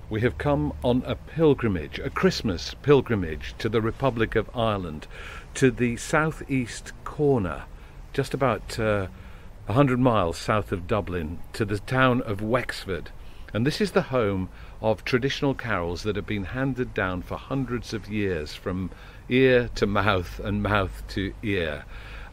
We have come on a pilgrimage, a Christmas pilgrimage to the Republic of Ireland, to the southeast corner, just about 100 miles south of Dublin, to the town of Wexford. And this is the home of traditional carols that have been handed down for hundreds of years, from ear to mouth and mouth to ear.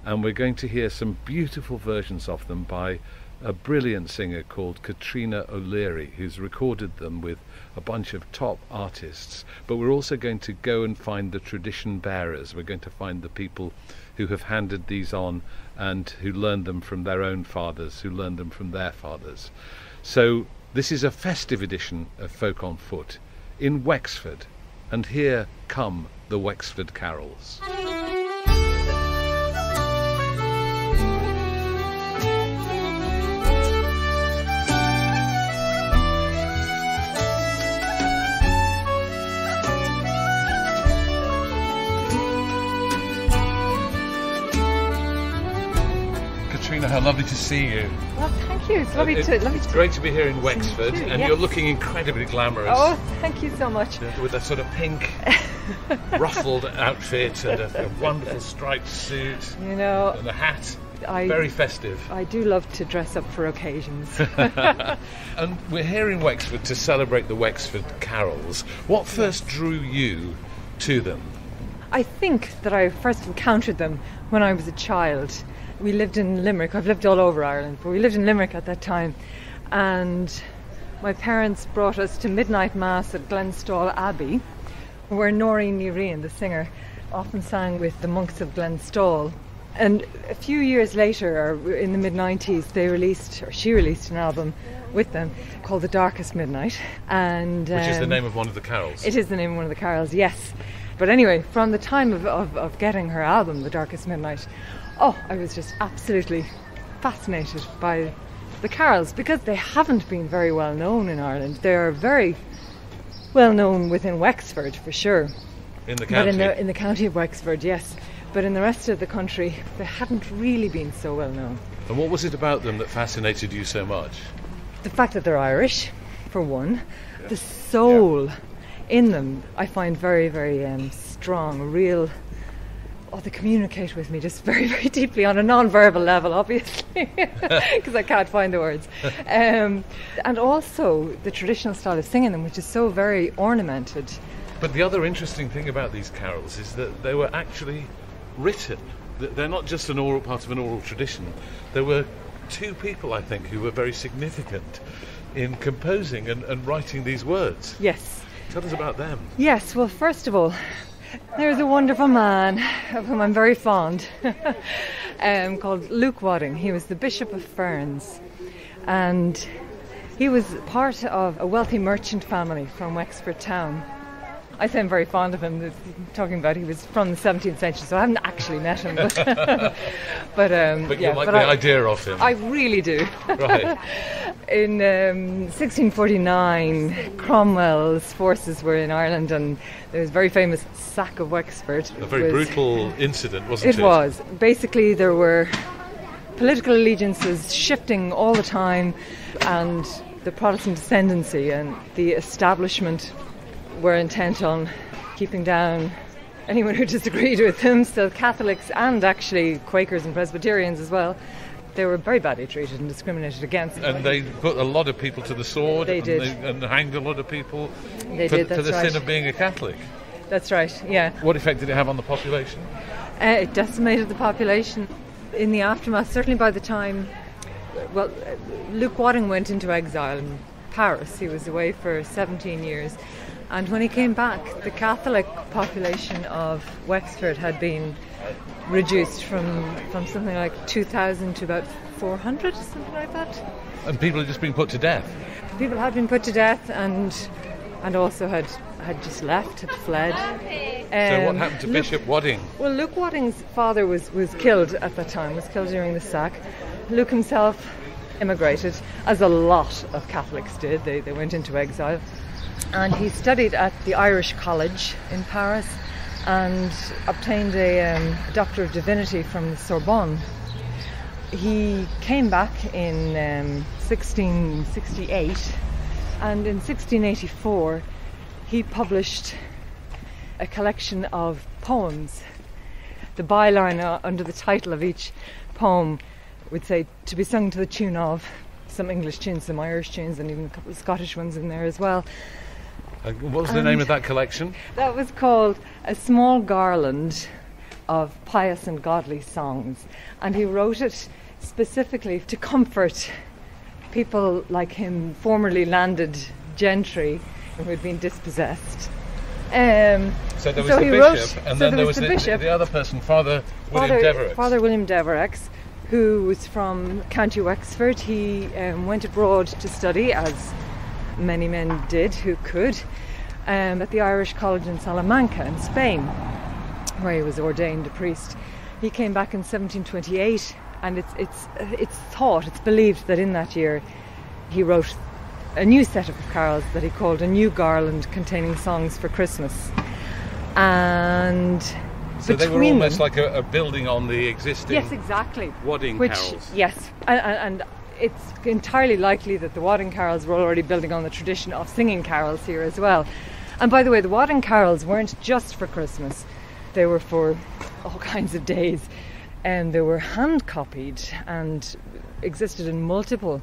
And we're going to hear some beautiful versions of them by a brilliant singer called Caitriona O'Leary, who's recorded them with a bunch of top artists. But we're also going to go and find the tradition bearers. We're going to find the people who have handed these on and who learned them from their own fathers, who learned them from their fathers. So this is a festive edition of Folk on Foot in Wexford, and here come the Wexford Carols. Caitriona, how lovely to see you. Well, thank you. It's lovely to. It's great to be here in Wexford, and yes. You're looking incredibly glamorous. Oh, thank you so much. With a sort of pink ruffled outfit and a wonderful striped suit, You know, and a hat. I- Very festive. I do love to dress up for occasions. And we're here in Wexford to celebrate the Wexford Carols. What first drew you to them? I think that I first encountered them when I was a child. We lived in Limerick. I've lived all over Ireland, but we lived in Limerick at that time. And my parents brought us to midnight mass at Glenstall Abbey, where Noreen Nireen, the singer, often sang with the monks of Glenstall. And a few years later, or in the mid-90s, she released an album with them called The Darkest Midnight. And Which is the name of one of the carols. It is the name of one of the carols, yes. But anyway, from the time of getting her album, The Darkest Midnight, I was just absolutely fascinated by the carols, because they haven't been very well known in Ireland. They're very well known within Wexford, for sure. In the county? But in the county of Wexford, yes. But in the rest of the country, they hadn't really been so well known. And what was it about them that fascinated you so much? The fact that they're Irish, for one. Yeah. The soul in them, I find very, very strong, real. They communicate with me just very, very deeply on a non-verbal level, obviously, because I can't find the words. And also the traditional style of singing them, which is so very ornamented. But the other interesting thing about these carols is that they were actually written. They're not just part of an oral tradition. There were two people, I think, who were very significant in composing and writing these words. Yes. Tell us about them. Yes, well, first of all, there's a wonderful man of whom I'm very fond called Luke Waddinge. He was the Bishop of Ferns, and he was part of a wealthy merchant family from Wexford town. I say I'm very fond of him. Talking about he was from the 17th century, so I haven't actually met him. But you like the idea of him. I really do. Right. In 1649, Cromwell's forces were in Ireland, and there was a very famous sack of Wexford. A very brutal incident, wasn't it? It was. Basically, there were political allegiances shifting all the time, and the Protestant ascendancy and the establishment were intent on keeping down anyone who disagreed with them. So Catholics and actually Quakers and Presbyterians as well, they were very badly treated and discriminated against. And they put a lot of people to the sword. They did. And hanged a lot of people for the sin of being a Catholic. That's right, yeah. What effect did it have on the population? It decimated the population in the aftermath. Certainly by the time, Luke Waddinge went into exile in Paris. He was away for 17 years. And when he came back, the Catholic population of Wexford had been reduced from something like 2,000 to about 400, something like that. And people had just been put to death? People had been put to death and also had just left, had fled. So what happened to Bishop Waddinge? Well, Luke Waddinge's father was killed at that time, was killed during the sack. Luke himself immigrated, as a lot of Catholics did. They went into exile. And he studied at the Irish College in Paris and obtained a Doctor of Divinity from the Sorbonne. He came back in 1668 And in 1684, he published a collection of poems. The byline under the title of each poem would say, to be sung to the tune of some English tunes, some Irish tunes, and even a couple of Scottish ones in there as well. What was the name of that collection? That was called A Small Garland of Pious and Godly Songs. And he wrote it specifically to comfort people like him, formerly landed gentry who had been dispossessed. So there was the bishop, and then there was the other person, Father William Devereux. Father William Devereux, who was from County Wexford. He went abroad to study, as many men did who could, at the Irish College in Salamanca in Spain, where he was ordained a priest. He came back in 1728, and it's believed that in that year he wrote a new set of carols that he called A New Garland Containing Songs for Christmas. And so they were almost like a building on the existing, yes, exactly, Waddinge carols. Yes, and it's entirely likely that the Waddinge carols were already building on the tradition of singing carols here as well. And by the way, the Waddinge carols weren't just for Christmas. They were for all kinds of days. And they were hand copied and existed in multiple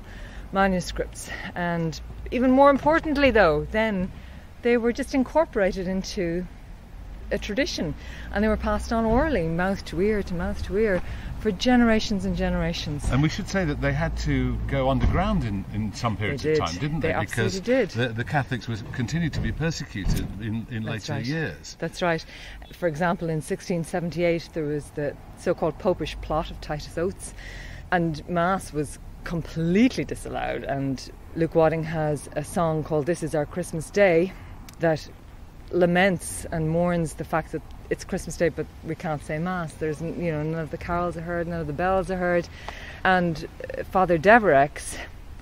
manuscripts. And even more importantly, though, then they were just incorporated into a tradition, and they were passed on orally, mouth to ear to mouth to ear, for generations and generations. And we should say that they had to go underground in some periods of time, didn't they? Absolutely did. The Catholics continued to be persecuted in later years. That's right. For example, in 1678 there was the so-called Popish plot of Titus Oates, and Mass was completely disallowed. And Luke Waddinge has a song called This Is Our Christmas Day that laments and mourns the fact that it's Christmas Day but we can't say Mass. There's, none of the carols are heard, none of the bells are heard. And Father Devereux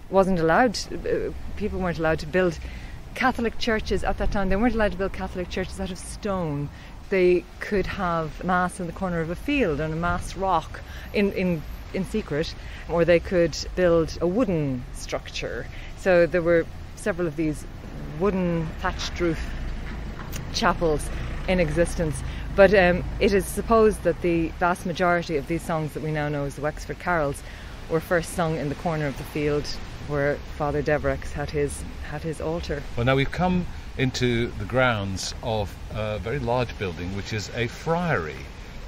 wasn't allowed, people weren't allowed to build Catholic churches at that time. They weren't allowed to build Catholic churches out of stone. They could have Mass in the corner of a field on a Mass rock in secret, or they could build a wooden structure. So there were several of these wooden thatched roof chapels in existence. But it is supposed that the vast majority of these songs that we now know as the Wexford Carols were first sung in the corner of the field where Father Devereux had his altar. Well, now we've come into the grounds of a very large building, which is a friary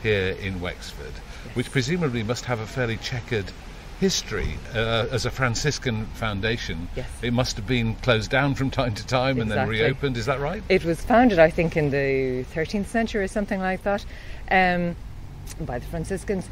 here in Wexford, which presumably must have a fairly checkered history. As a Franciscan foundation, yes, it must have been closed down from time to time and then reopened. Is that right? It was founded, I think, in the 13th century or something like that, by the Franciscans,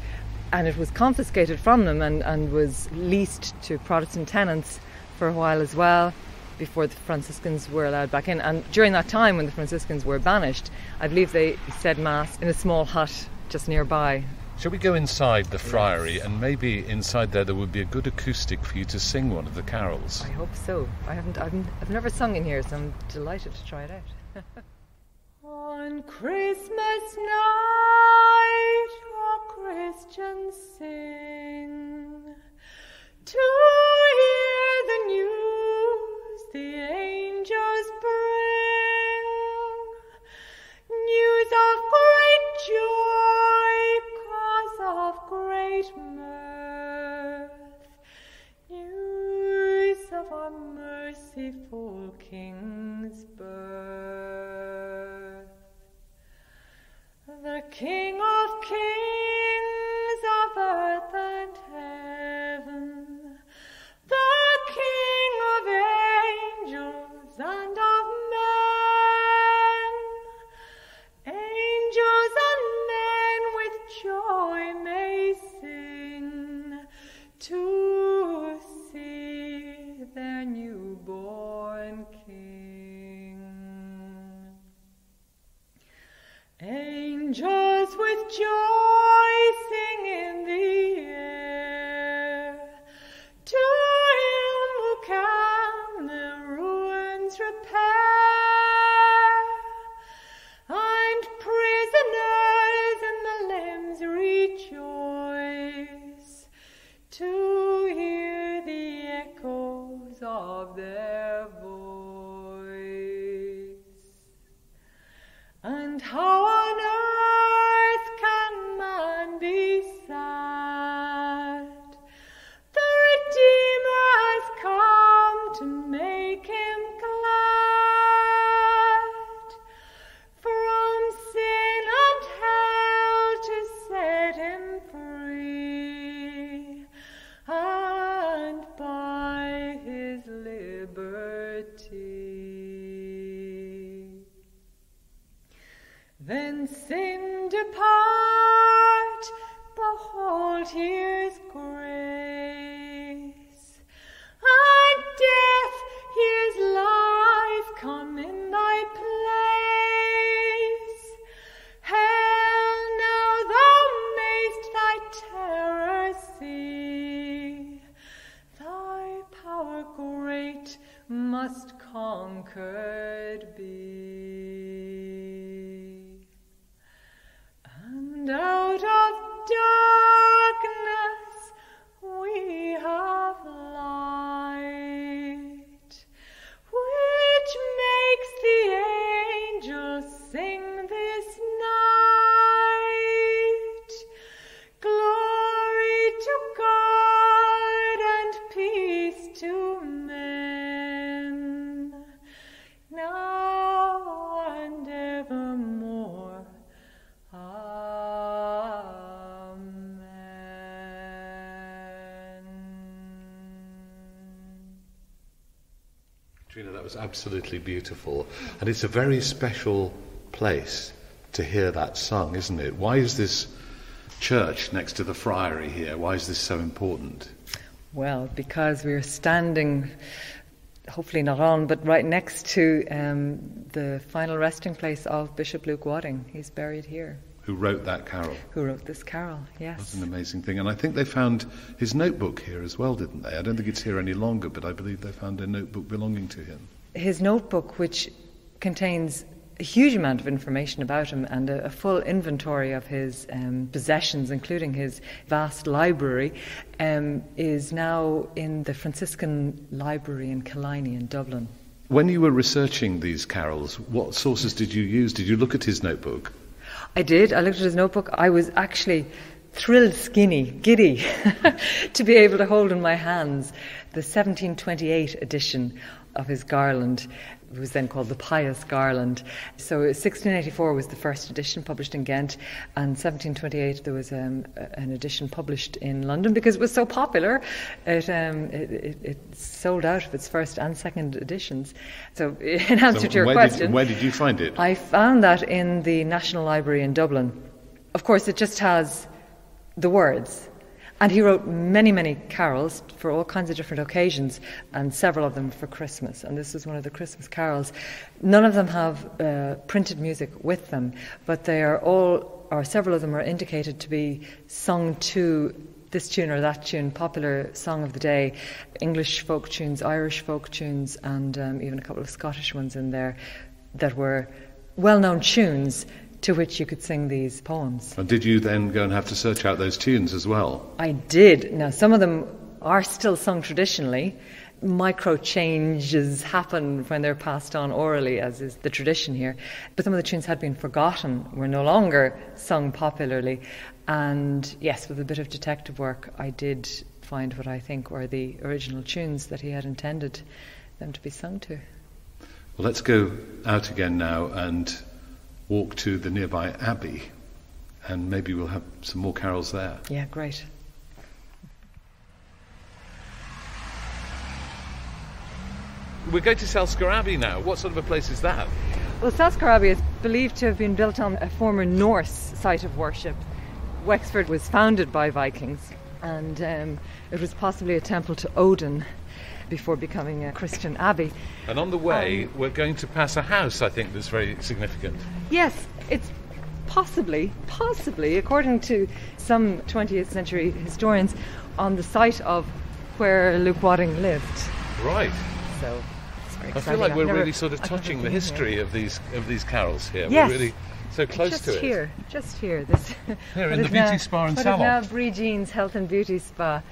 and it was confiscated from them and was leased to Protestant tenants for a while as well, before the Franciscans were allowed back in. And during that time, when the Franciscans were banished, I believe they said Mass in a small hut just nearby. Shall we go inside the friary? Yes. And maybe inside there would be a good acoustic for you to sing one of the carols. I hope so. I've never sung in here, so I'm delighted to try it out. On Christmas night, all Christians sing, to hear the news the angels bring, news of great joy, cause of great mirth, news of our merciful King's birth. The King of kings of earth and heaven, the King of angels and of men, angels and men with joy may sing to see their newborn King. Angels with joy sing in the air to him who can the ruins repair, and prisoners in the limbs rejoice to hear the echoes of their voice. liberty. Then sin depart, behold here's grace, and death, here's life, come in thy place. Hell, now thou mayst thy terror see, thy power great must conquered be. And out of darkness we have light, which makes the angels sing this night. Glory to God and peace to men, now and evermore. Caitriona, that was absolutely beautiful, and it's a very special place to hear that sung, isn't it? Why is this church next to the friary here? Why is this so important? Well, because we're standing, hopefully not on, but right next to the final resting place of Bishop Luke Waddinge. He's buried here. Who wrote that carol? Who wrote this carol, yes. That's an amazing thing. And I think they found his notebook here as well, didn't they? I don't think it's here any longer, but I believe they found a notebook belonging to him. His notebook, which contains a huge amount of information about him and a full inventory of his possessions, including his vast library, is now in the Franciscan library in Killiney in Dublin. When you were researching these carols, what sources did you use? Did you look at his notebook? I did. I looked at his notebook. I was actually thrilled, giddy to be able to hold in my hands the 1728 edition of his Garland. It was then called the Pious Garland. So 1684 was the first edition published in Ghent, and 1728 there was an edition published in London because it was so popular. It sold out of its first and second editions. So in answer to your question, where did you find it? I found that in the National Library in Dublin. Of course, it just has the words. And he wrote many, many carols for all kinds of different occasions, and several of them for Christmas. And this is one of the Christmas carols. None of them have printed music with them, but they are all, or several of them are indicated to be sung to this tune or that tune, popular song of the day, English folk tunes, Irish folk tunes, and even a couple of Scottish ones in there that were well-known tunes to which you could sing these poems. And did you then go and have to search out those tunes as well? I did. Now, some of them are still sung traditionally. Micro changes happen when they're passed on orally, as is the tradition here. But some of the tunes had been forgotten, were no longer sung popularly. And yes, with a bit of detective work, I did find what I think were the original tunes that he had intended them to be sung to. Well, let's go out again now and walk to the nearby abbey, and maybe we'll have some more carols there. Yeah, great. We're going to Selsker Abbey now. What sort of a place is that? Well, Selsker Abbey is believed to have been built on a former Norse site of worship. Wexford was founded by Vikings, and it was possibly a temple to Odin before becoming a Christian abbey. And on the way, we're going to pass a house, I think, that's very significant. Yes, it's possibly, according to some 20th century historians, on the site of where Luke Waddinge lived. Right. So it's very exciting. I feel like we're really sort of touching the history of these carols here. Yes. We're really so close to it. Just here. This here in the beauty spa and salon. What is now Bree Jean's Health and Beauty Spa.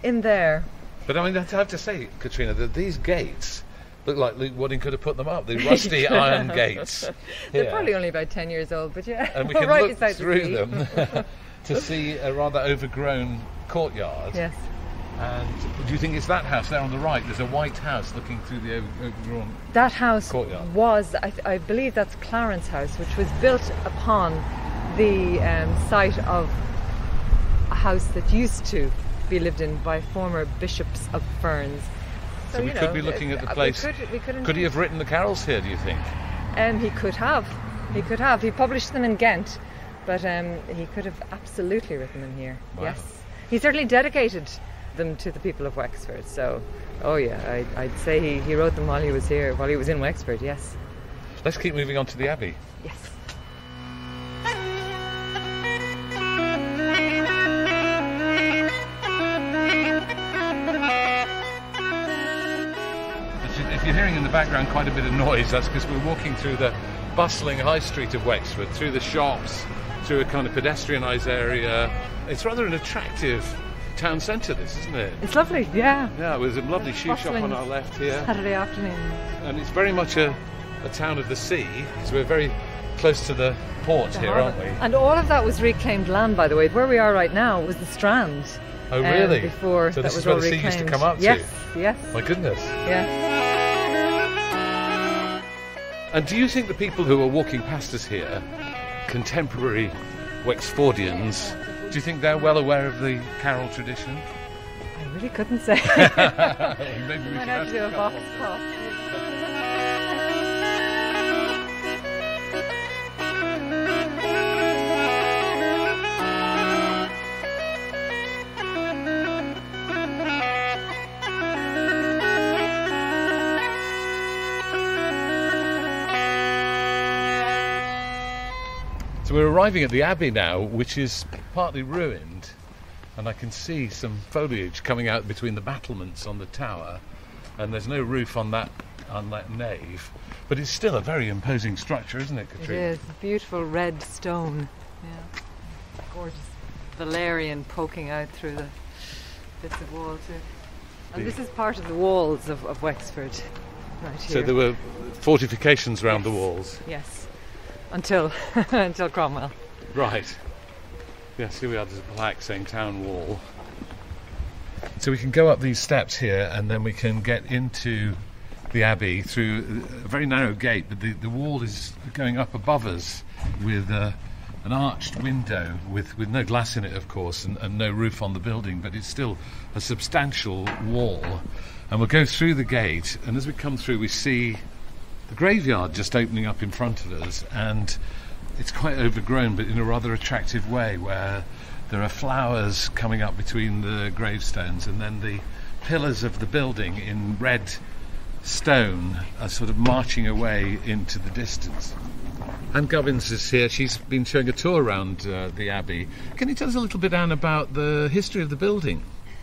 In there. But I mean, I have to say, Caitriona, that these gates look like Luke Waddinge could have put them up. The rusty iron gates. They're probably only about 10 years old, but yeah. And we can look through them to see a rather overgrown courtyard. Yes. And do you think it's that house there on the right? There's a white house looking through the overgrown That house courtyard. Was, I believe that's Clarence House, which was built upon the site of a house that used to be lived in by former bishops of Ferns. So we could be looking at the place. Could he have written the carols here, do you think? He could have. He could have. He published them in Ghent, but he could have absolutely written them here. Wow. Yes. He certainly dedicated them to the people of Wexford. So, oh yeah, I'd say he wrote them while he was here, while he was in Wexford, yes. Let's keep moving on to the Abbey. Yes. If you're hearing in the background quite a bit of noise, that's because we're walking through the bustling high street of Wexford, through the shops, through a kind of pedestrianised area. It's rather an attractive town centre, this, isn't it? It's lovely, yeah. Yeah, there's a lovely shoe shop on our left here. Saturday afternoon. And it's very much a town of the sea, because we're very close to the port here, aren't we? And all of that was reclaimed land, by the way. Where we are right now was the Strand. Oh, really? Before so that this was is where all the sea reclaimed. used to come up to? Yes, yes. My goodness. Yeah. And do you think the people who are walking past us here, contemporary Wexfordians, do you think they're well aware of the carol tradition? I really couldn't say. Maybe we might should have to do a ask box them. pop. So we're arriving at the Abbey now, which is partly ruined, and I can see some foliage coming out between the battlements on the tower, and there's no roof on that nave, but it's still a very imposing structure, isn't it, Caitriona? It is, beautiful red stone. Yeah. Gorgeous Valerian poking out through the bits of wall too. And this is part of the walls of Wexford, right here. So there were fortifications around the walls? Yes. Until Cromwell. Right. Yes, here we are, there's a plaque saying Town Wall. So we can go up these steps here and then we can get into the Abbey through a very narrow gate, but the wall is going up above us with an arched window with no glass in it, of course, and no roof on the building, but it's still a substantial wall. And we'll go through the gate, and as we come through we see the graveyard just opening up in front of us, and it's quite overgrown but in a rather attractive way, where there are flowers coming up between the gravestones, and then the pillars of the building in red stone are sort of marching away into the distance. Anne Gubbins is here. She's been showing a tour around the Abbey. Can you tell us a little bit, Anne, about the history of the building?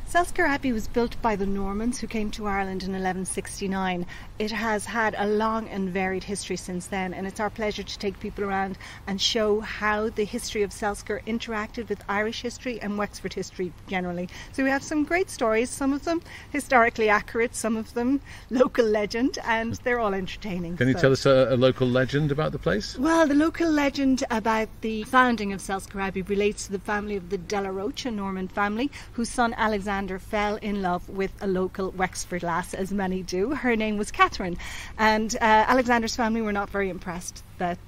Selsker Abbey was built by the Normans who came to Ireland in 1169. It has had a long and varied history since then, and it's our pleasure to take people around and show how the history of Selsker interacted with Irish history and Wexford history generally. So we have some great stories, some of them historically accurate, some of them local legend, and they're all entertaining. Can you tell us a local legend about the place? Well, the local legend about the founding of Selsker Abbey relates to the family of the De la Roche, a Norman family, whose son Alexander fell in love with a local Wexford lass, as many do. Her name was Catherine, and Alexander's family were not very impressed that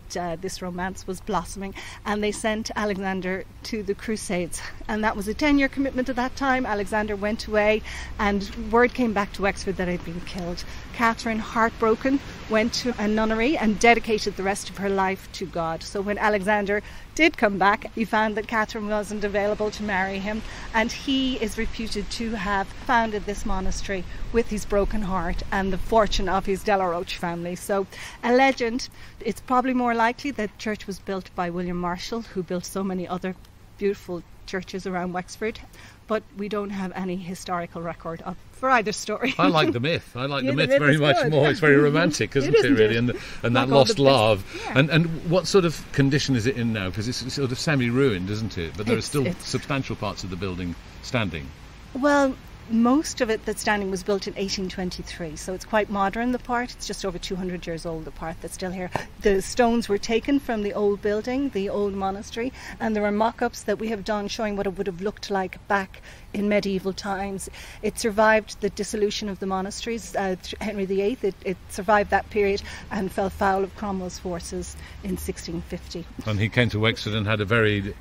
this romance was blossoming, and they sent Alexander to the Crusades, and that was a 10-year commitment at that time. Alexander went away and word came back to Wexford that he'd been killed. Catherine, heartbroken, went to a nunnery and dedicated the rest of her life to God. So when Alexander did come back, he found that Catherine wasn't available to marry him, and he is reputed to have founded this monastery with his broken heart and the fortune of his De la Roche family. So a legend. It's probably more likely that church was built by William Marshall, who built so many other beautiful churches around Wexford, but we don't have any historical record for either story. I like the myth. I like Yeah, the the myth myth very is much good. more. It's very romantic, isn't it, really? And that Like all lost the love. best- yeah. And what sort of condition is it in now? Because it's sort of semi-ruined, isn't it? But there are It's- still it's- substantial parts of the building standing. Well, most of it that's standing was built in 1823, so it's quite modern, the part. It's just over 200 years old, the part that's still here. The stones were taken from the old building, the old monastery, and there are mock-ups that we have done showing what it would have looked like back in medieval times. It survived the dissolution of the monasteries, Henry VIII. It survived that period and fell foul of Cromwell's forces in 1650. And he came to Wexford and had a very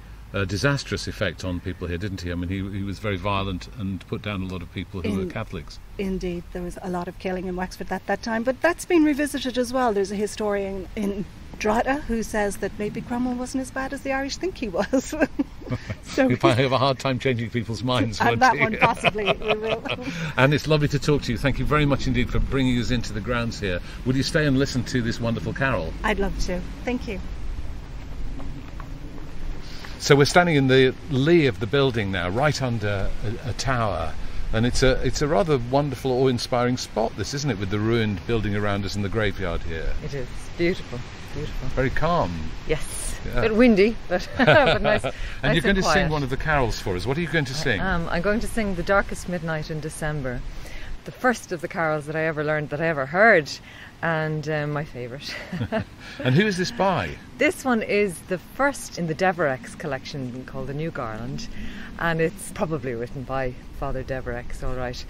disastrous effect on people here, didn't he? I mean, he was very violent and put down a lot of people who were Catholics. Indeed, there was a lot of killing in Wexford at that time, but that's been revisited as well. There's a historian in Drogheda who says that maybe Cromwell wasn't as bad as the Irish think he was. So if I have a hard time changing people's minds, and that one possibly we will. And it's lovely to talk to you. Thank you very much indeed for bringing us into the grounds here. Will you stay and listen to this wonderful carol? I'd love to. Thank you. So we're standing in the lee of the building now, right under a tower, and it's a rather wonderful, awe-inspiring spot, this, isn't it, with the ruined building around us and the graveyard here. It is beautiful, beautiful. Very calm. Yes, Yeah. a bit windy, but, but nice. And you're going to quiet. sing one of the carols for us. What are you going to sing? I'm going to sing The Darkest Midnight in December, the first of the carols that I ever learned, that I ever heard, and my favourite. And who is this by? This one is the first in the Devereux collection called The New Garland, and it's probably written by Father Devereux, all right,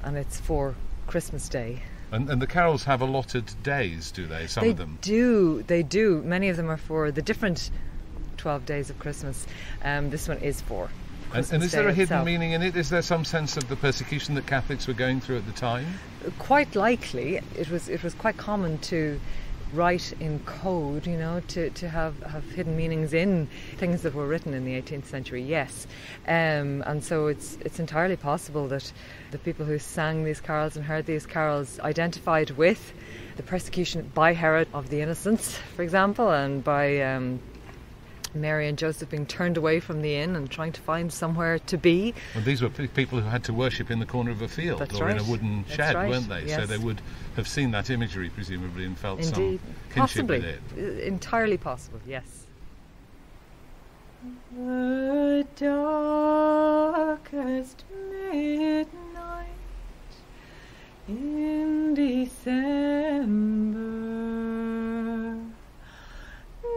and it's for Christmas Day. And the carols have allotted days, do they? Some of them? They do. Many of them are for the different 12 days of Christmas. This one is for Christmas And is there a Day hidden itself. meaning in it? Is there some sense of the persecution that Catholics were going through at the time? Quite likely. It was quite common to write in code, you know, to have hidden meanings in things that were written in the 18th century, yes. And so it's entirely possible that the people who sang these carols and heard these carols identified with the persecution by Herod of the Innocents, for example, and by Mary and Joseph being turned away from the inn and trying to find somewhere to be. Well, these were people who had to worship in the corner of a field. That's or right. in a wooden That's shed, right. weren't they? So Yes. they would have seen that imagery, presumably, and felt Indeed. some kinship Possibly. with it. Entirely possible, yes. The darkest midnight in December,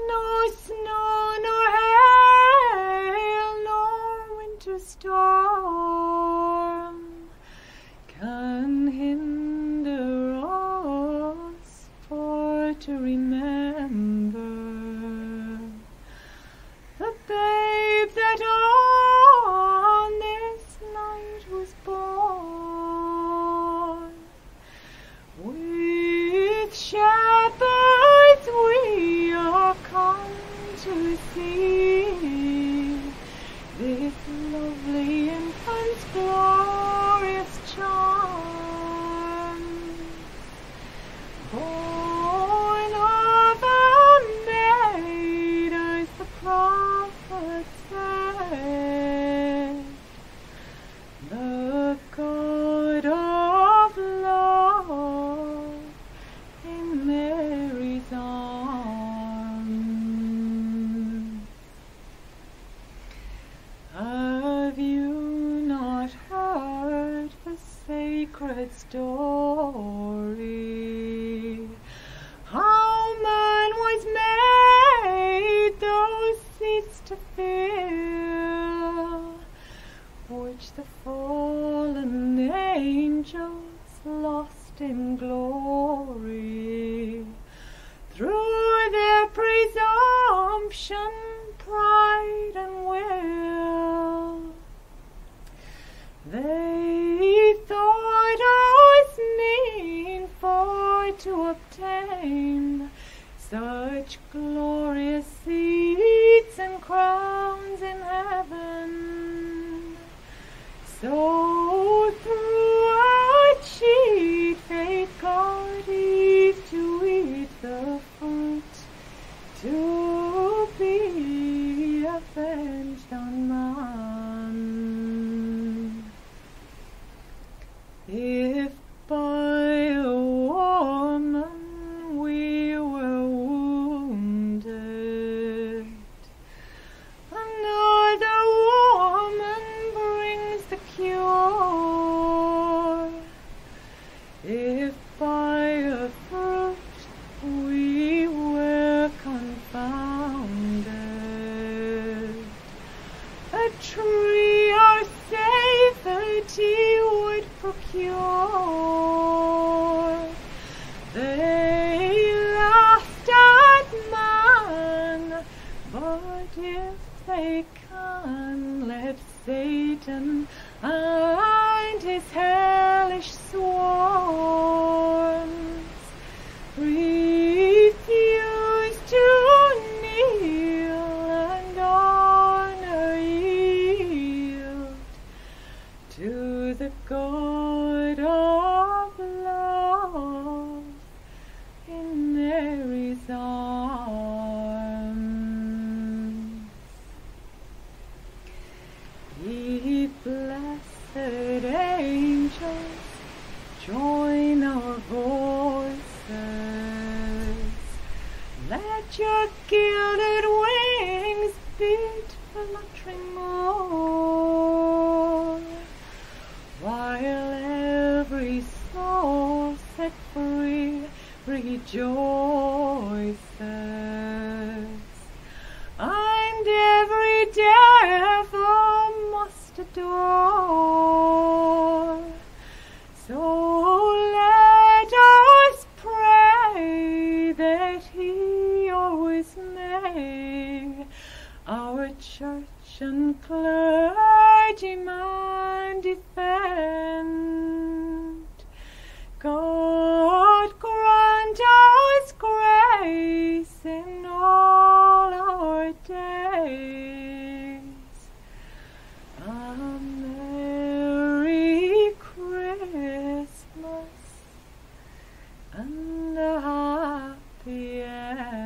no snow nor hail nor winter storm can hinder us for to remember the babe that on this night was born. With shepherds we are come to see this lovely infant's glorious charm. Born of a maid, as the prophet said, the God of love in Mary's arms. Have you not heard the sacred story? How man was made those seats to fill, which the fallen angels lost in glory through their presumption, pride and will. They thought us mean for to obtain such glorious seats and crowns in heaven. So through a cheat fate got Eve to eat the fruit, to be avenged on man. If by a woman we were wounded, another woman brings the cure. Aidan and his hellish swarms refuse to kneel and honour yield to the God of love in Mary's arms. Ye blessed angels, join our voices. Let your gilded wings beat fluttering more, while every soul set free rejoices, and every devil must adore. So let us pray that he always may our church and clergyman defend. God grant us grace in all our days. A Merry Christmas and a happy end.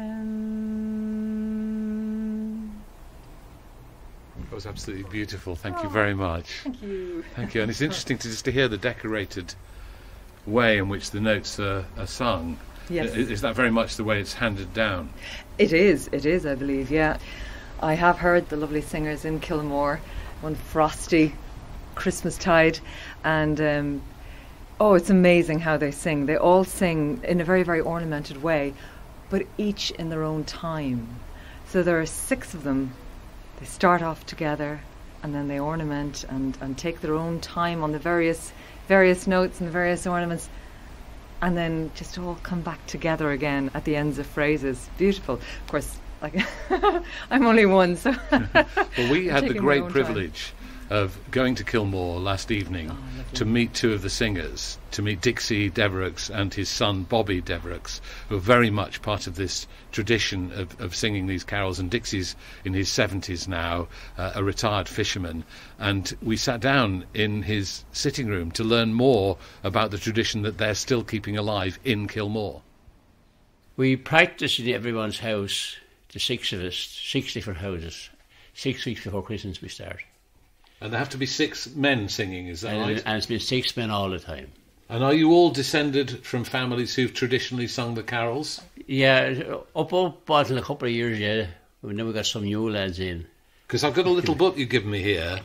That was absolutely beautiful. Thank you very much. Thank you. Thank you. And it's interesting to hear the decorated way in which the notes are sung. Yes. Is that very much the way it's handed down? It is, I believe, yeah. I have heard the lovely singers in Kilmore one frosty Christmastide, and it's amazing how they sing. They all sing in a very, very ornamented way, but each in their own time. So there are 6 of them. They start off together, and then they ornament and take their own time on the various notes and the various ornaments, and then just all come back together again at the ends of phrases. Beautiful. Of course, like I'm only one, so well, we had the great privilege of going to Kilmore last evening to meet 2 of the singers, to meet Dixie Devereux and his son Bobby Devereux, who are very much part of this tradition of singing these carols. And Dixie's in his 70s now, a retired fisherman, and we sat down in his sitting room to learn more about the tradition that they're still keeping alive in Kilmore. We practice in everyone's house, the 6 of us, 6 different houses, 6 weeks before Christmas we start. And there have to be 6 men singing, is that right? And it's been 6 men all the time. And are you all descended from families who've traditionally sung the carols? Yeah, up until a couple of years, yeah. And then we got some new lads in. Because I've got a little book you've given me here,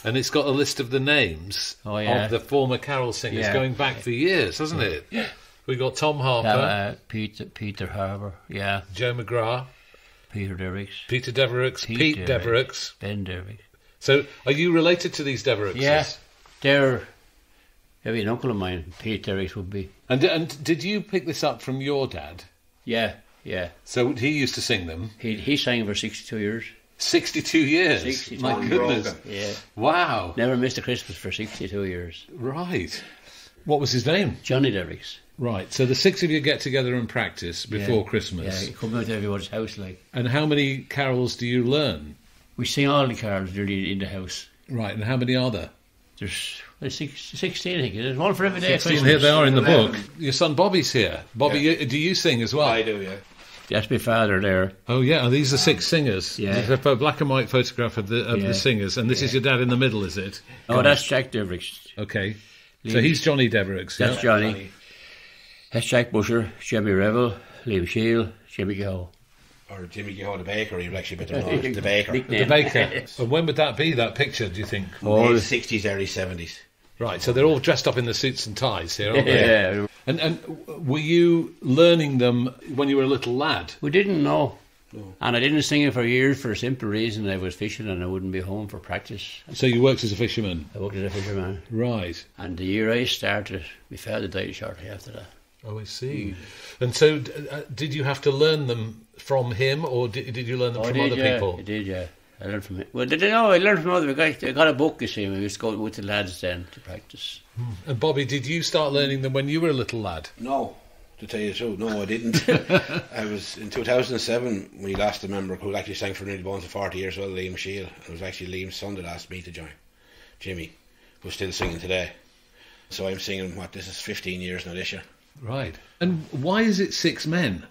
and it's got a list of the names of the former carol singers going back for years, hasn't it? Yeah. We got Tom Harper, Peter Harper, Joe McGrath, Peter Devereux, Pete Devereux, Ben Devereux. So, are you related to these Devereuxes? Yeah, they're maybe an uncle of mine. Pete Devereux would be. And did you pick this up from your dad? Yeah. So he used to sing them. He sang for 62 years. 62 years. 62 My goodness. Yeah. Wow. Never missed a Christmas for 62 years. Right. What was his name? Johnny Devereux. Right. So the 6 of you get together and practice before Christmas. Yeah, you come out to everyone's house like. And how many carols do you learn? We sing all the carols really in the house. Right. And how many are there? There's 16, I think. There's one for every day. 16, here they are in the book. Your son Bobby's here. Bobby, do you sing as well? I do, yeah. That's my father there. Oh, yeah. And these are 6 singers. Yeah. There's a black and white photograph of the singers. And this is your dad in the middle, is it? Oh, that's Jack Devereux. Okay. So he's Johnny Devereux. That's Johnny. That's Jack Busher, Jimmy Revel, Liam Shield, Jimmy Gaho. Or Jimmy Gaho the baker, you've actually better know the baker. The baker. And when would that be, that picture, do you think? Late 60s, early 70s. Right, so they're all dressed up in the suits and ties here, aren't they? Yeah. And were you learning them when you were a little lad? We didn't know. No. And I didn't sing it for years for a simple reason. I was fishing and I wouldn't be home for practice. So you worked as a fisherman? I worked as a fisherman. Right. And the year I started, my father died shortly after that. Oh, I see. And so did you have to learn them from him, or did you learn them from other people? I did, yeah. I learned from him. Well, I learned from other guys. I got a book, you see, and we used to go with the lads then to practice. And Bobby, did you start learning them when you were a little lad? No, to tell you the truth, no, I didn't. I was in 2007, we lost a member who actually sang for nearly bones of 40 years old, Liam Shield. It was actually Liam's son that asked me to join, Jimmy, who's still singing today. So I'm singing, this is 15 years now this year. Right. And why is it 6 men?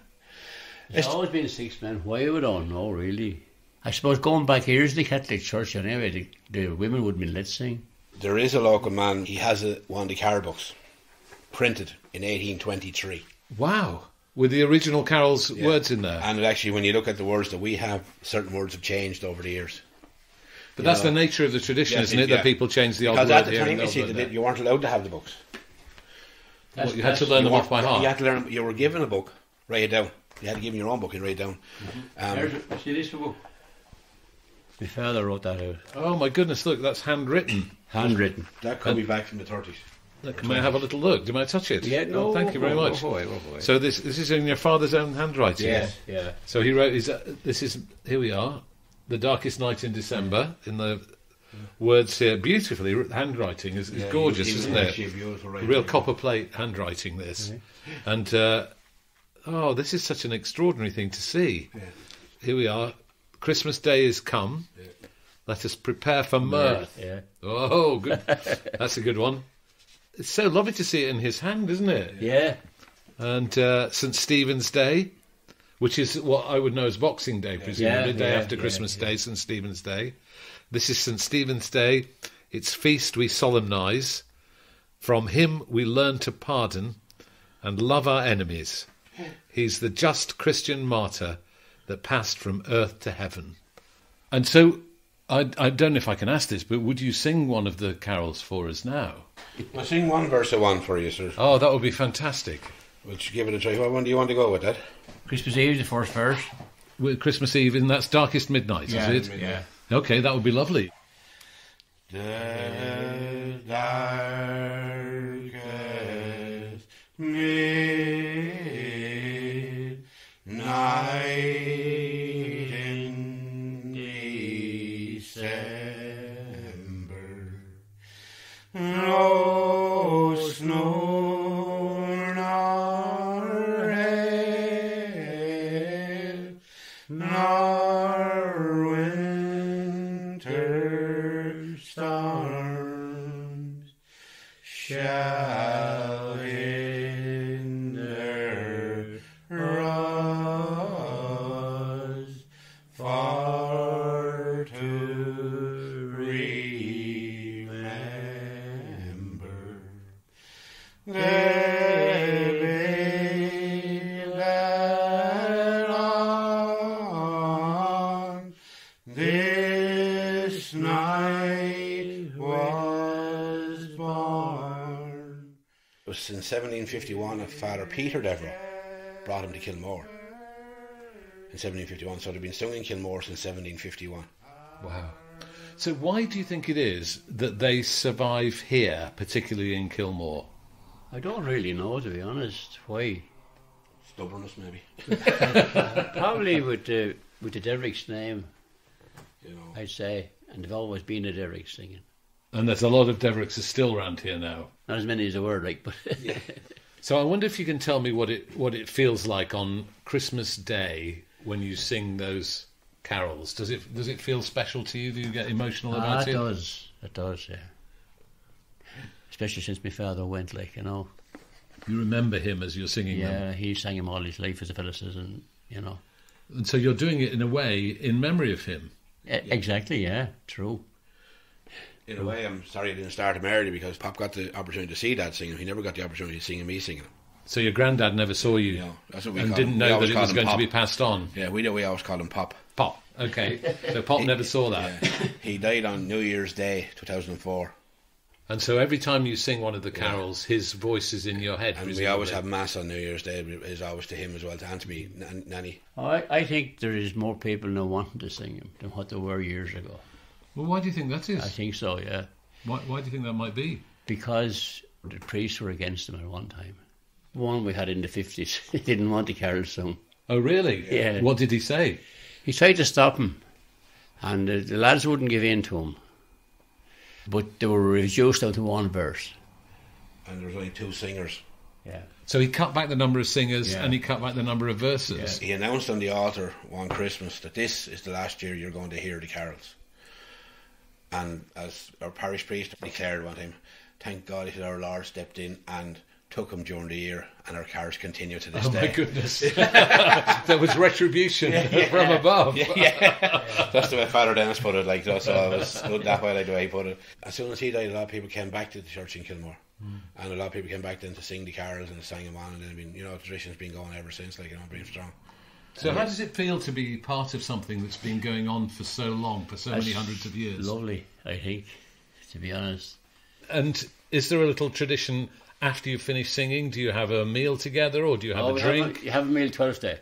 It's always been 6 men. Why, we don't know, really. I suppose going back years, the Catholic Church, anyway, the women wouldn't be let sing. There is a local man, he has one of the carol books, printed in 1823. Wow. With the original carols words in there. And actually, when you look at the words that we have, certain words have changed over the years. But that's the nature of the tradition, isn't it? That people change the odd word because at the here time, and you see, there. you weren't allowed to have the books. What, you had to learn them off by heart? You had to learn. You were given a book, write it down. You had to give them your own book and write it down. See this book? My father wrote that out. Oh my goodness, look, that's handwritten. Handwritten. That could be back from the 30s. May I have a little look? Do I touch it? Yeah, no. Thank you very much. Boy. So this is in your father's own handwriting? Yes, yeah. So he wrote, here we are, the darkest night in December, in the words here, beautifully, handwriting is gorgeous, isn't it? Real copper plate handwriting, this. And, this is such an extraordinary thing to see. Yeah. Here we are, Christmas Day is come, let us prepare for mirth. Yeah. Oh, good. That's a good one. It's so lovely to see it in his hand, isn't it? Yeah. And St. Stephen's Day, which is what I would know as Boxing Day, presumably, day after Christmas Day, St. Stephen's Day. This is St. Stephen's Day. Its feast we solemnise. From him we learn to pardon and love our enemies. He's the just Christian martyr that passed from earth to heaven. And so, I don't know if I can ask this, but would you sing one of the carols for us now? I'll sing one verse of one for you, sir. Oh, that would be fantastic. We'll give it a try. What one do you want to go with, that? Christmas Eve, the first verse. With Christmas Eve, and that's Darkest Midnight, is it? Yeah. Okay, that would be lovely. The darkest midnight in December, no snow nor hail nor winter storms shall hinder us for to remember the day that on this night was born. It was in 1751 that Father Peter Devereux brought him to Kilmore. In 1751, so they've been sung in Kilmore since 1751. Wow. So why do you think it is that they survive here, particularly in Kilmore? I don't really know, to be honest. Why? Stubbornness, maybe. Probably with the Devereux name, You know. I'd say. And they've always been a Devereux singing. And there's a lot of Devereux still around here now. Not as many as there were, but... So I wonder if you can tell me what it feels like on Christmas Day when you sing those carols. Does it feel special to you? Do you get emotional about it? It does, yeah. Especially since my father went, You remember him as you're singing them? Yeah, he sang him all his life, as a fellow says, and. And so you're doing it in a way in memory of him? Exactly, yeah, true. In a way, I'm sorry I didn't start him early because Pop got the opportunity to see Dad singing. He never got the opportunity to sing me singing him. So your granddad never saw you, No, that's what we and call didn't him. know We that it was going to be passed on? Yeah, we always call him Pop. Pop, okay. So Pop never saw that. Yeah. He died on New Year's Day, 2004. And so every time you sing one of the carols, his voice is in your head. And we always have Mass on New Year's Day. It's always to him as well, to Anthony, Nanny. I think there is more people now wanting to sing him than what there were years ago. Well, why do you think that is? I think so, yeah. Why do you think that might be? Because the priests were against him at one time. One we had in the 50s, he didn't want the carol sung. Oh, really? Yeah. What did he say? He tried to stop him, And the lads wouldn't give in to him. But they were reduced down to one verse. And there was only 2 singers. Yeah. So he cut back the number of singers and he cut back the number of verses. He announced on the altar one Christmas that this is the last year you're going to hear the carols. And as our parish priest declared one time, thank God that our Lord stepped in and took him during the year, and our carols continue to this day. Oh my goodness. There was retribution from above. That's the way Father Dennis put it, like, so I was that way, like the way he put it. As soon as he died, a lot of people came back to the church in Kilmore. And a lot of people came back then to sing the carols and sang them on, and then, the tradition's been going ever since, like, being strong. So how does it feel to be part of something that's been going on for so long, for so many hundreds of years? Lovely, I think, to be honest. And is there a little tradition after you finish singing? Do you have a meal together, or do you have a drink? You have a meal 12th day.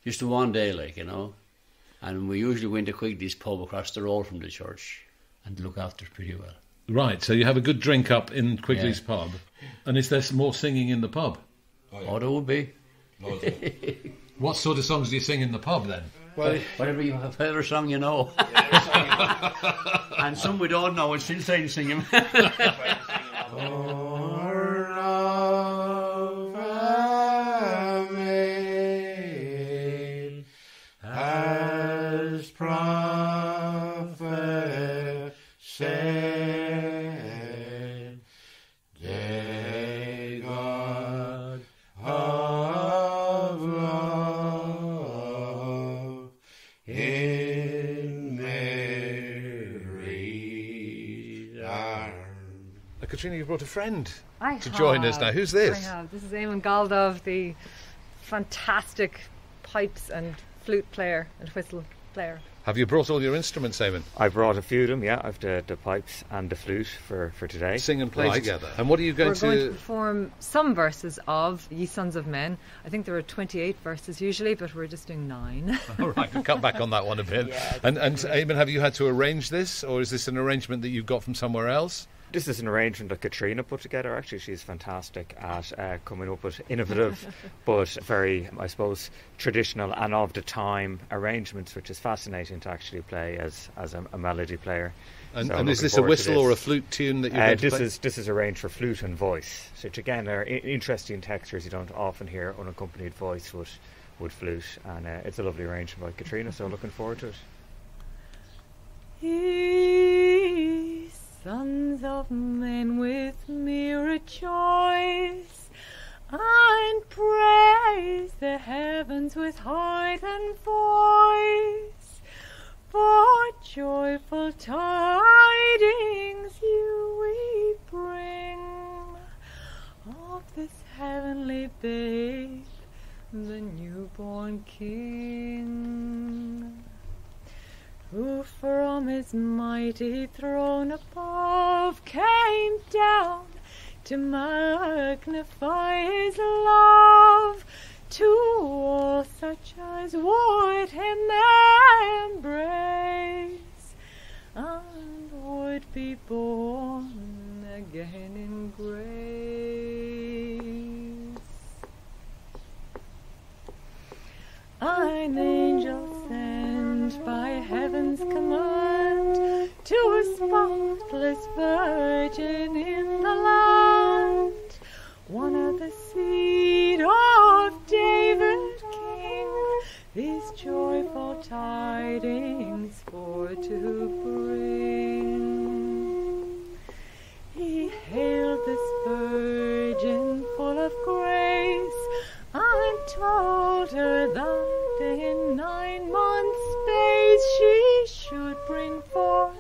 Just the one day, like, And we usually go into Quigley's pub across the road from the church and look after it pretty well. Right, so you have a good drink up in Quigley's pub. And is there some more singing in the pub? Oh, there would be. What sort of songs do you sing in the pub then? Well, whatever song you know. And some we don't know, we're still trying to sing them. As prophet said, day God of love in Mary's arms. Caitriona, you brought a friend to join us now. Who's this? I have. This is Aidan Galdov, the fantastic pipes and flute player and whistle player. Have you brought all your instruments, Aidan? I brought a few of them, yeah. I've the pipes and the flute for today. Sing and play together. And what are you We're going to perform some verses of Ye Sons of Men. I think there are 28 verses usually, but we're just doing 9. All right, we'll cut back on that one a bit. And Aidan, have you had to arrange this, or is this an arrangement that you've got from somewhere else? This is an arrangement that Caitriona put together. Actually, she's fantastic at coming up with innovative but very, I suppose, traditional and of the time arrangements, which is fascinating to actually play as a melody player. And is this a whistle or a flute tune that you're going to play? This is arranged for flute and voice, which again are interesting textures. You don't often hear unaccompanied voice with flute, and it's a lovely arrangement by Caitriona, so looking forward to it. Sons of men, with me rejoice and praise the heavens with heightened voice, for joyful tidings you we bring of this heavenly babe, the newborn King, who from his mighty throne above came down to magnify his love to all such as would him embrace and would be born again in grace. An angel sent by heaven's command to a spotless virgin in the land, one of the seed of David King, these joyful tidings for to bring. He hailed this virgin full of grace and told her that in 9 months' space she should bring forth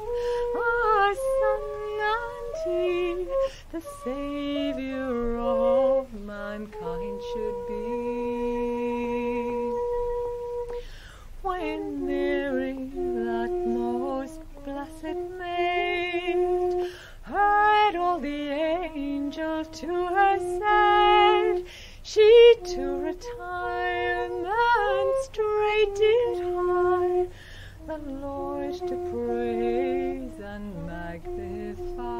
a son, and he, the Saviour of mankind, should be. When Mary, that most blessed maid, heard all the angel to her said, she to retirement straight did hie, the Lord to praise and magnify.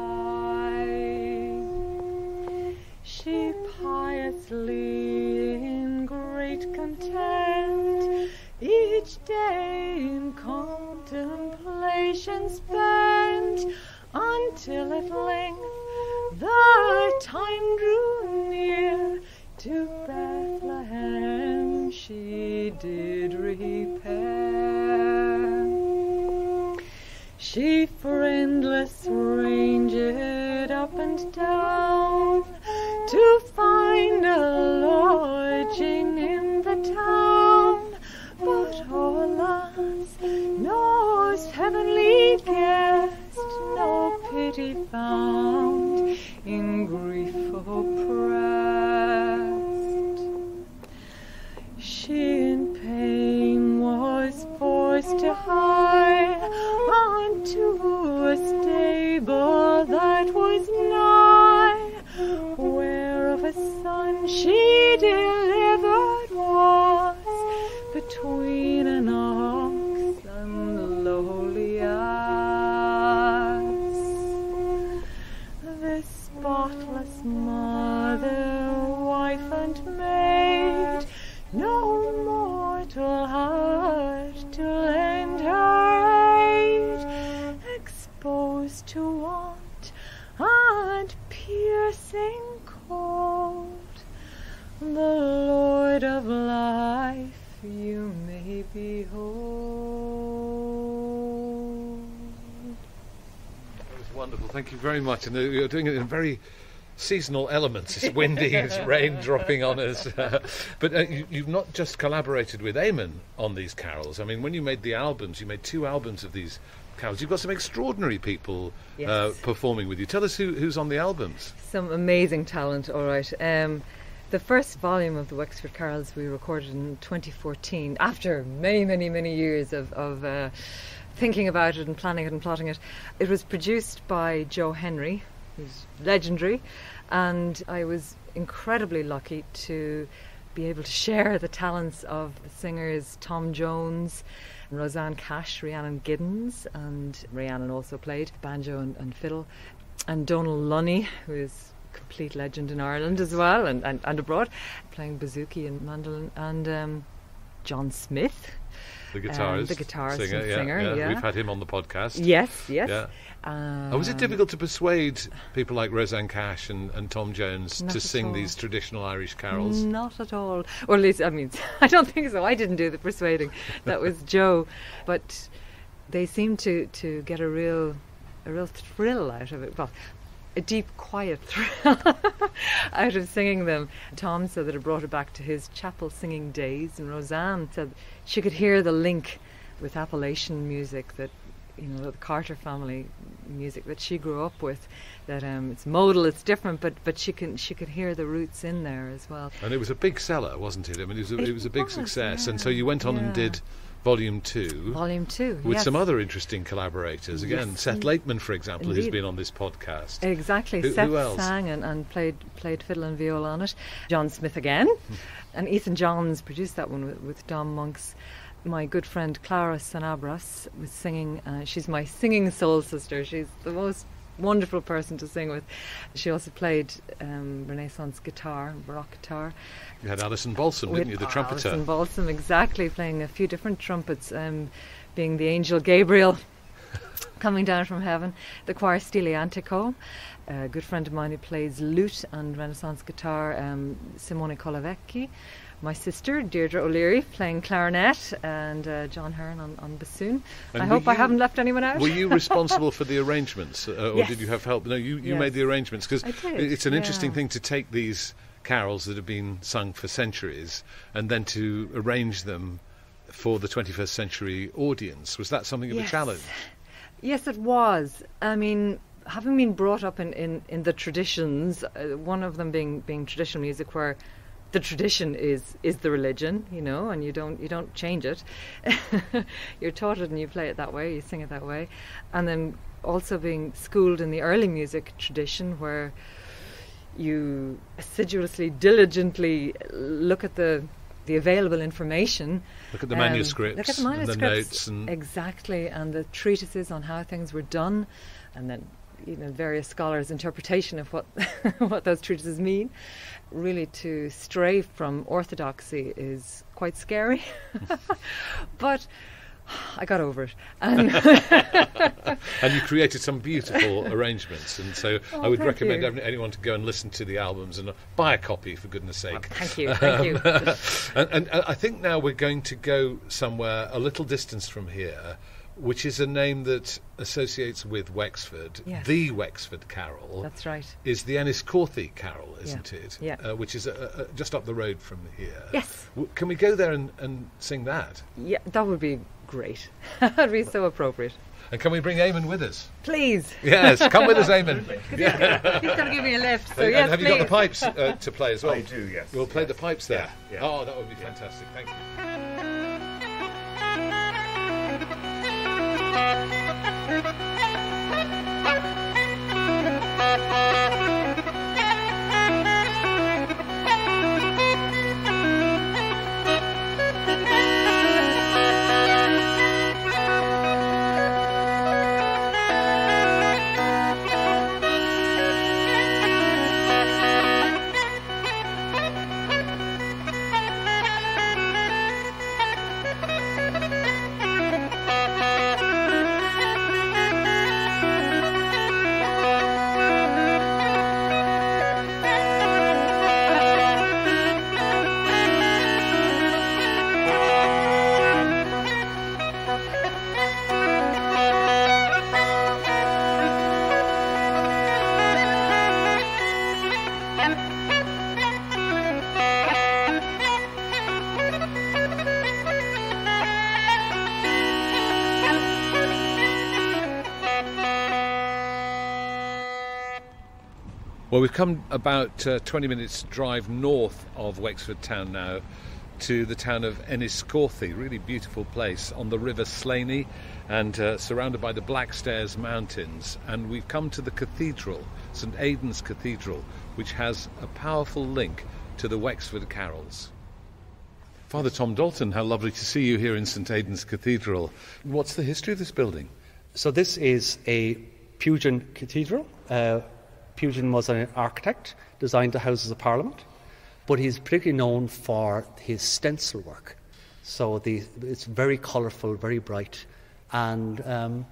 She piously in great content each day in contemplation patience spent, until at length the time drew near. To Bethlehem she did repair. She friendless ranged up and down, to find a lodging in the town. But oh alas, no heavenly guest, no pity found, in grief oppressed. She in pain was forced to hie unto a stable that was nigh, where of a son she delivered was, between an ox and the lowly ass. The spotless mother, wife and maid, no mortal heart to lend her aid, exposed to want and piercing cold. The Lord of life you may behold. That was wonderful. Thank you very much. And you're doing it in very seasonal elements. It's windy, it's rain dropping on us. But you've not just collaborated with Aidan on these carols. I mean, when you made the albums, you made 2 albums of these carols. You've got some extraordinary people performing with you. Tell us who's on the albums. Some amazing talent, all right. The first volume of the Wexford Carols we recorded in 2014, after many, many, many years of thinking about it and planning it and plotting it. It was produced by Joe Henry, who's legendary, and I was incredibly lucky to be able to share the talents of the singers Tom Jones, Roseanne Cash, Rhiannon Giddens, and Rhiannon also played banjo and fiddle, and Donal Lunny, who is complete legend in Ireland as well and abroad, playing bouzouki and mandolin, and John Smith, the guitarist, singer. Yeah. We've had him on the podcast. Yes. Yeah. Was it difficult to persuade people like Roseanne Cash and Tom Jones to sing these traditional Irish carols? Not at all. Or at least, I mean, I don't think so. I didn't do the persuading. That was Joe. But they seemed to get a real thrill out of it. Well, a deep, quiet thrill out of singing them. Tom said that it brought her back to his chapel singing days, and Roseanne said she could hear the link with Appalachian music, that, you know, the Carter family music that she grew up with, that it's modal, it's different, but she could hear the roots in there as well. And it was a big seller, wasn't it? I mean, it was a big success, and so you went on and did Volume 2. Volume 2, with some other interesting collaborators. Again, Seth Lakeman, for example, who's been on this podcast. Exactly. Seth sang and played fiddle and viola on it. John Smith again. And Ethan Johns produced that one with Dom Monk's. My good friend Clara Sanabras was singing. She's my singing soul sister. She's the most wonderful person to sing with. She also played Renaissance guitar, Baroque guitar. You had Alison Balsam, didn't you, the trumpeter? Alison Balsam, exactly, playing a few different trumpets, being the angel Gabriel coming down from heaven. The choir Stile Antico, a good friend of mine who plays lute and Renaissance guitar, Simone Colavecchi. My sister, Deirdre O'Leary, playing clarinet, and John Hearn on bassoon. And I hope I haven't left anyone out. Were you responsible for the arrangements, or did you have help? No, you made the arrangements, because it's an interesting thing to take these carols that have been sung for centuries and then to arrange them for the 21st century audience. Was that something of a challenge? Yes, it was. I mean, having been brought up in the traditions, one of them being traditional music, where the tradition is the religion, you know, and you don't change it. You're taught it and you play it that way, you sing it that way. And then also being schooled in the early music tradition, where you assiduously, diligently look at the available information. Look at the manuscripts and the notes. Exactly, and the treatises on how things were done, and then, you know, various scholars' interpretation of what what those treatises mean. Really, to stray from orthodoxy is quite scary. But I got over it. And, and you created some beautiful arrangements, and so I would recommend anyone to go and listen to the albums and buy a copy, for goodness sake. Thank you, thank you. And I think now we're going to go somewhere a little distance from here, which is a name that associates with Wexford. Yes. The Wexford Carol. That's right. Is the Enniscorthy Carol, isn't it? Yeah. Which is just up the road from here. Yes. Can we go there and sing that? Yeah, that would be great. That would be so appropriate. And can we bring Aidan with us? Please. Yes, come with us, Aidan. He's going to give me a lift, so And yes, have you got the pipes to play as well? I do, yes. We'll play the pipes there. Yeah. Oh, that would be fantastic. Thank you. Well, we've come about 20 minutes drive north of Wexford town now to the town of Enniscorthy, really beautiful place on the River Slaney and surrounded by the Blackstairs Mountains. And we've come to the cathedral, St Aidan's Cathedral, which has a powerful link to the Wexford Carols. Father Tom Dalton, how lovely to see you here in St Aidan's Cathedral. What's the history of this building? So this is a Pugin cathedral. Pugin was an architect, designed the Houses of Parliament, but he's particularly known for his stencil work. So it's very colourful, very bright, and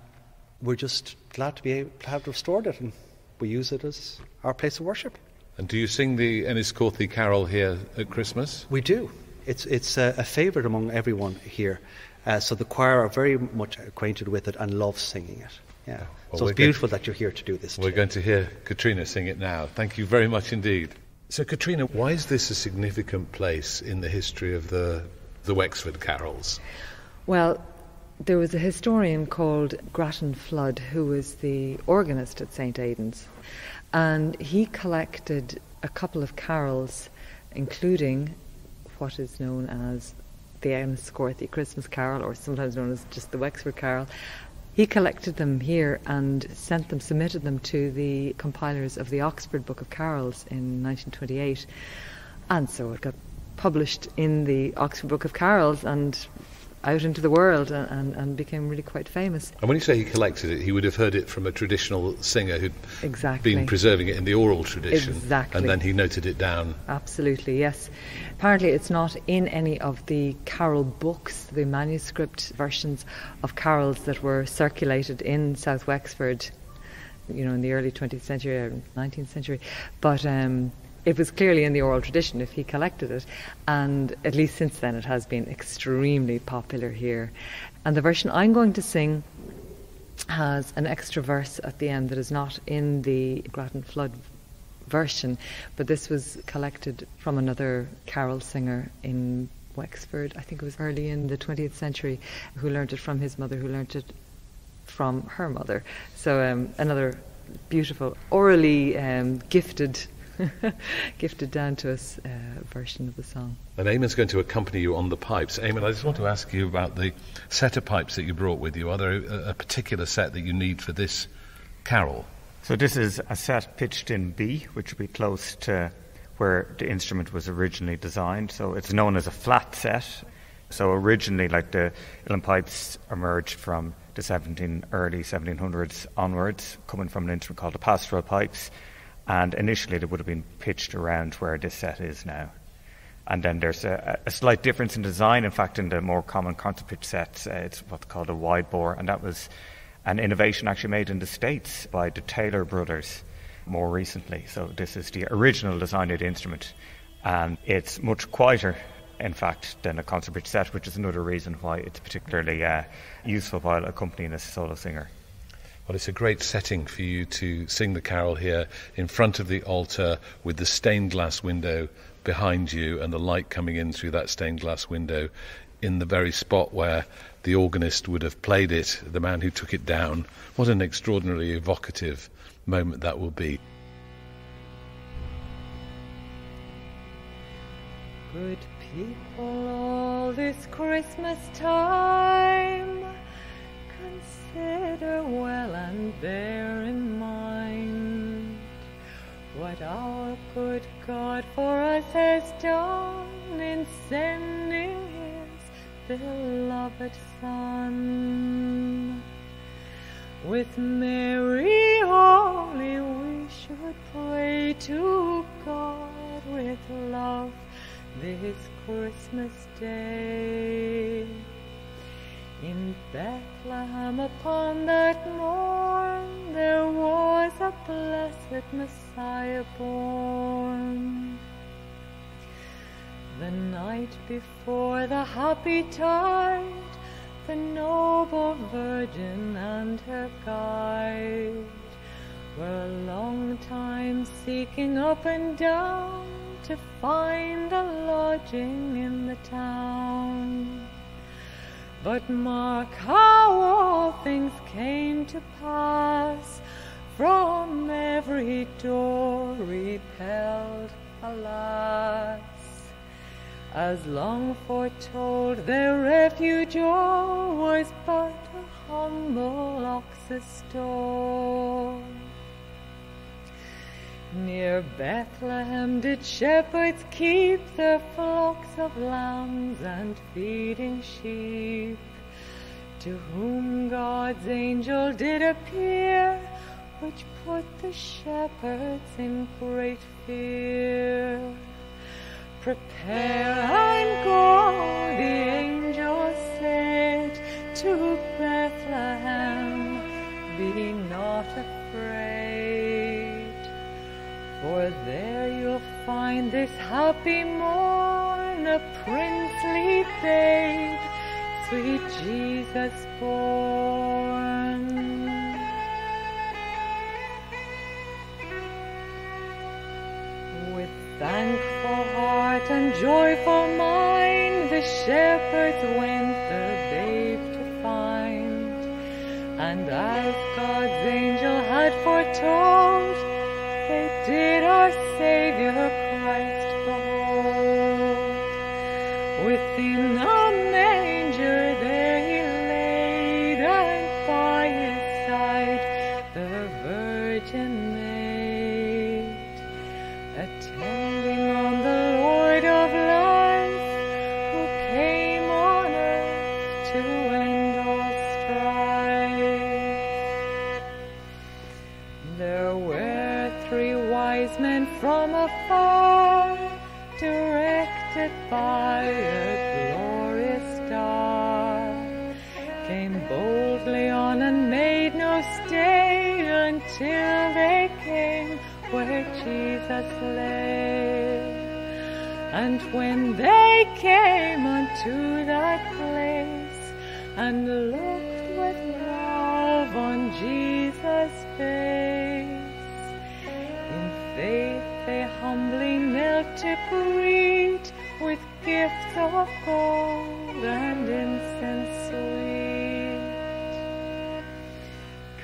we're just glad to be able to have restored it, and we use it as our place of worship. And do you sing the Enniscorthy Carol here at Christmas? We do. It's a favourite among everyone here. So the choir are very much acquainted with it and love singing it. Yeah. Well, So it's beautiful that you're here to do this. We're going to hear Caitriona sing it now. Thank you very much indeed. So Caitriona, why is this a significant place in the history of the Wexford Carols? Well, there was a historian called Grattan Flood who was the organist at St Aidan's, and he collected a couple of carols, including what is known as the Enniscorthy Christmas Carol, or sometimes known as just the Wexford Carol. He collected them here and submitted them to the compilers of the Oxford Book of Carols in 1928. And so it got published in the Oxford Book of Carols and out into the world and became really quite famous. And when you say he collected it, he would have heard it from a traditional singer who'd Exactly. been preserving it in the oral tradition. Exactly. And then he noted it down. Absolutely, yes. Apparently it's not in any of the carol books, the manuscript versions of carols that were circulated in South Wexford, in the early 20th century or 19th century. But it was clearly in the oral tradition if he collected it, and at least since then it has been extremely popular here. And the version I'm going to sing has an extra verse at the end that is not in the Grattan Flood version, but this was collected from another carol singer in Wexford. I think it was early in the 20th century, who learnt it from his mother, who learnt it from her mother. So another beautiful, orally gifted down to us version of the song. And Eamon's going to accompany you on the pipes. Eamon, I just want to ask you about the set of pipes that you brought with you. Are there a particular set that you need for this carol? So this is a set pitched in B, which would be close to where the instrument was originally designed. So it's known as a flat set. So originally, the uilleann pipes emerged from the early 1700s onwards, coming from an instrument called the pastoral pipes. And initially they would have been pitched around where this set is now. And then there's a slight difference in design. In fact, in the more common concert pitch sets, it's what's called a wide bore, and that was an innovation actually made in the States by the Taylor brothers more recently. So this is the original design of the instrument, and it's much quieter, in fact, than a concert pitch set, which is another reason why it's particularly useful while accompanying a solo singer. Well, it's a great setting for you to sing the carol here in front of the altar with the stained glass window behind you and the light coming in through that stained glass window in the very spot where the organist would have played it, the man who took it down. What an extraordinarily evocative moment that will be. Good people, all this Christmas time, consider well and bear in mind what our good God for us has done in sending His beloved Son. With Mary holy we should pray to God with love this Christmas day. In Bethlehem upon that morn there was a blessed Messiah born. The night before the happy tide, the noble Virgin and her guide were a long time seeking up and down to find a lodging in the town. But mark how all things came to pass, from every door repelled, alas. As long foretold, their refuge all was but a humble ox's stall. Near Bethlehem did shepherds keep their flocks of lambs and feeding sheep, to whom God's angel did appear, which put the shepherds in great fear. Prepare and go, the angel said, to Bethlehem, be not afraid. For there you'll find this happy morn a princely babe, sweet Jesus born. With thankful heart and joyful mind, the shepherds went their babe to find. And as God's angel had foretold, they did our Saviour Christ behold. Within a manger there He laid, and by His side the Virgin maid, attending on the Lord of life, who came on earth to end all strife. There were 3 wise men from afar, directed by a glorious star, came boldly on and made no stay until they came where Jesus lay. And when they came unto that place, and looked with love on Jesus' face, in faith they humbly knelt to greet, with gifts of gold and incense sweet.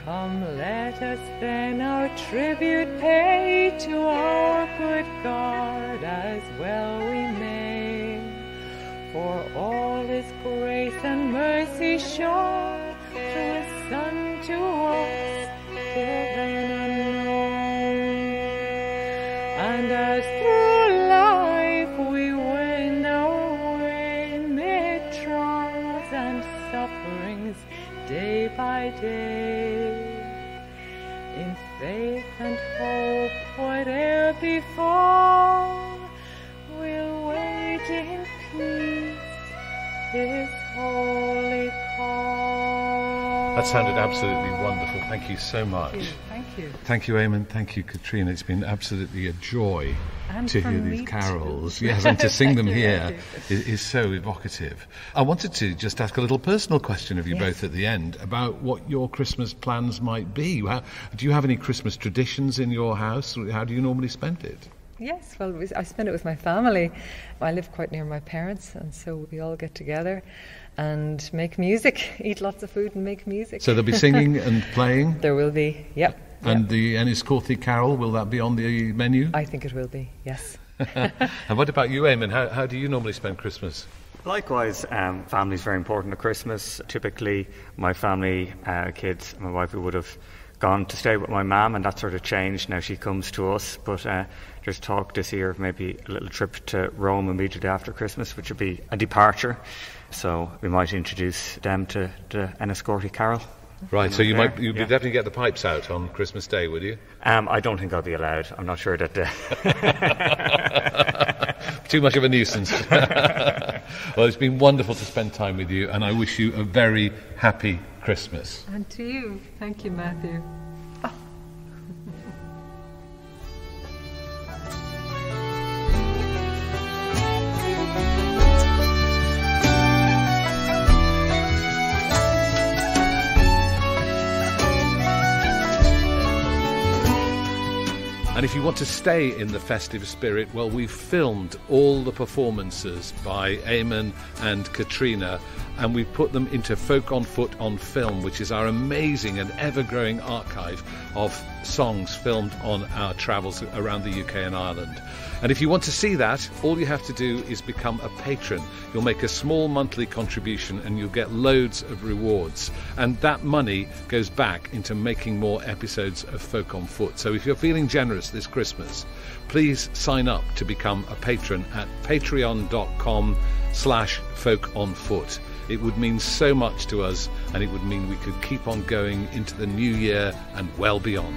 Come, let us then our tribute pay to our good God, as well we may. For all His grace and mercy shown through His Son to us, given unknown. And as through life we wend our way, mid trials and sufferings day by day, in faith and hope whate'er befall, we'll wait in peace his holy cause. That sounded absolutely wonderful. Thank you so much. Thank you. Thank you, Aidan. Thank you, Caitriona. It's been absolutely a joy to hear these carols. Yes, and to sing them here is so evocative. I wanted to just ask a little personal question of you both at the end about what your Christmas plans might be. Do you have any Christmas traditions in your house? How do you normally spend it? Yes, well, I spend it with my family. I live quite near my parents, and so we all get together and make music, eat lots of food and make music. So there'll be singing and playing? There will be, yep. And the Enniscorthy Carol, will that be on the menu? I think it will be, yes. And what about you, Aidan? How do you normally spend Christmas? Likewise, family is very important at Christmas. Typically, my family, kids, my wife, we would have gone to stay with my mum, and that sort of changed. Now she comes to us, but there's talk this year of maybe a little trip to Rome immediately after Christmas, which would be a departure. So we might introduce them to the Enniscorthy Carol. Right, so you'd definitely get the pipes out on Christmas Day, would you? I don't think I'll be allowed. I'm not sure that... Too much of a nuisance. Well, it's been wonderful to spend time with you, and I wish you a very happy Christmas. And to you. Thank you, Matthew. And if you want to stay in the festive spirit, well, we've filmed all the performances by Aidan and Caitriona, and we've put them into Folk on Foot on Film, which is our amazing and ever-growing archive of songs filmed on our travels around the UK and Ireland. And if you want to see that, all you have to do is become a patron. You'll make a small monthly contribution and you'll get loads of rewards. And that money goes back into making more episodes of Folk on Foot. So if you're feeling generous this Christmas, please sign up to become a patron at patreon.com/folkonfoot. It would mean so much to us, and it would mean we could keep on going into the new year and well beyond.